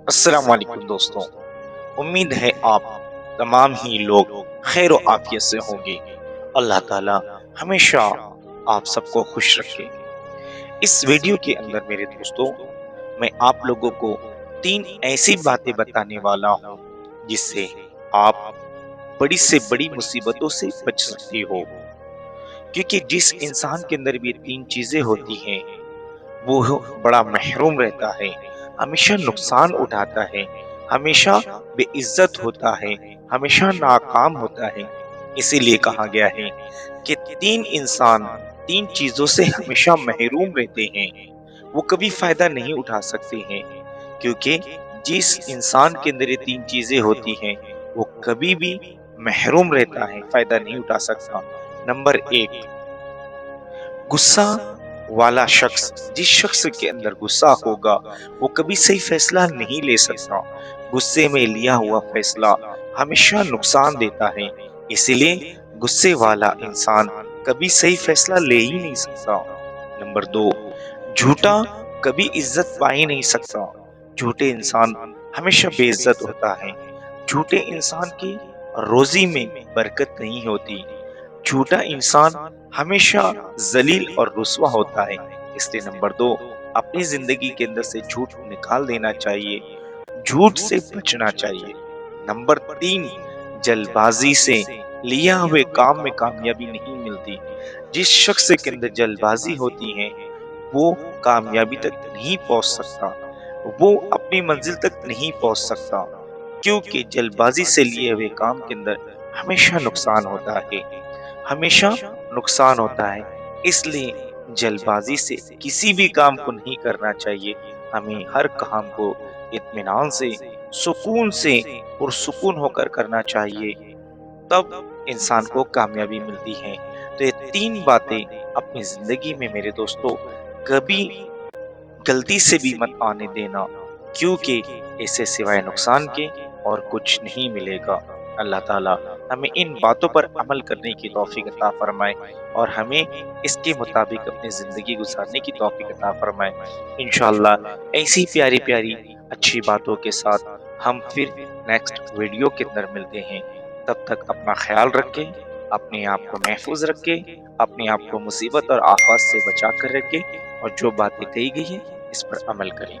السلام علیکم دوستوں، امید ہے آپ تمام ہی لوگ خیر و عافیت سے ہوں گے۔ اللہ تعالی ہمیشہ آپ سب کو خوش رکھے۔ اس ویڈیو کے اندر میرے دوستوں، میں آپ لوگوں کو 3 ایسی باتیں بتانے والا ہوں جس سے آپ بڑی سے بڑی مصیبتوں سے بچ سکتے ہو، کیونکہ جس انسان کے اندر بھی 3 چیزیں ہوتی ہیں وہ بڑا محروم رہتا ہے، ہمیشہ نقصان اٹھاتا ہے، ہمیشہ بے عزت ہوتا ہے، ہمیشہ ناکام ہوتا ہے۔ اسی لیے کہا گیا ہے کہ 3 انسان 3 چیزوں سے ہمیشہ محروم رہتے ہیں، وہ کبھی فائدہ نہیں اٹھا سکتے ہیں، کیونکہ جس انسان کے اندر یہ 3 چیزیں ہوتی ہیں وہ کبھی بھی محروم رہتا ہے، فائدہ نہیں اٹھا سکتا۔ نمبر 1، غصہ والا شخص۔ جس شخص کے اندر غصہ ہوگا وہ کبھی صحیح فیصلہ نہیں لے سکتا۔ غصے میں لیا ہوا فیصلہ ہمیشہ نقصان دیتا ہے، اسی لیے غصے والا انسان کبھی صحیح فیصلہ لے ہی نہیں سکتا۔ نمبر 2، جھوٹا کبھی عزت پا ہی نہیں سکتا۔ جھوٹے انسان ہمیشہ بے عزت ہوتا ہے۔ جھوٹے انسان کی روزی میں برکت نہیں ہوتی۔ جھوٹا انسان ہمیشہ ذلیل اور رسوا ہوتا ہے۔ اس لیے نمبر 2، اپنی زندگی کے اندر سے جھوٹ نکال دینا چاہیے، جھوٹ سے بچنا چاہیے۔ نمبر 3، جلد بازی سے لیا ہوئے کام میں کامیابی نہیں ملتی۔ جس شخص کے اندر جلد بازی ہوتی ہے وہ کامیابی تک نہیں پہنچ سکتا، وہ اپنی منزل تک نہیں پہنچ سکتا، کیونکہ جلد بازی سے لیے ہوئے کام کے اندر ہمیشہ نقصان ہوتا ہے، ہمیشہ نقصان ہوتا ہے۔ اس لیے جلد بازی سے کسی بھی کام کو نہیں کرنا چاہیے، ہمیں ہر کام کو اطمینان سے، سکون سے، پرسکون ہو کر کرنا چاہیے، تب انسان کو کامیابی ملتی ہے۔ تو یہ 3 باتیں اپنی زندگی میں میرے دوستوں کبھی غلطی سے بھی مت آنے دینا، کیونکہ اسے سوائے نقصان کے اور کچھ نہیں ملے گا۔ اللہ تعالیٰ ہمیں ان باتوں پر عمل کرنے کی توفیق عطا فرمائے اور ہمیں اس کے مطابق اپنی زندگی گزارنے کی توفیق عطا فرمائے۔ انشاءاللہ ایسی پیاری پیاری اچھی باتوں کے ساتھ ہم پھر نیکسٹ ویڈیو کے اندر ملتے ہیں۔ تب تک اپنا خیال رکھیں، اپنے آپ کو محفوظ رکھیں، اپنے آپ کو مصیبت اور آفات سے بچا کر رکھیں، اور جو باتیں کہی گئی ہیں اس پر عمل کریں۔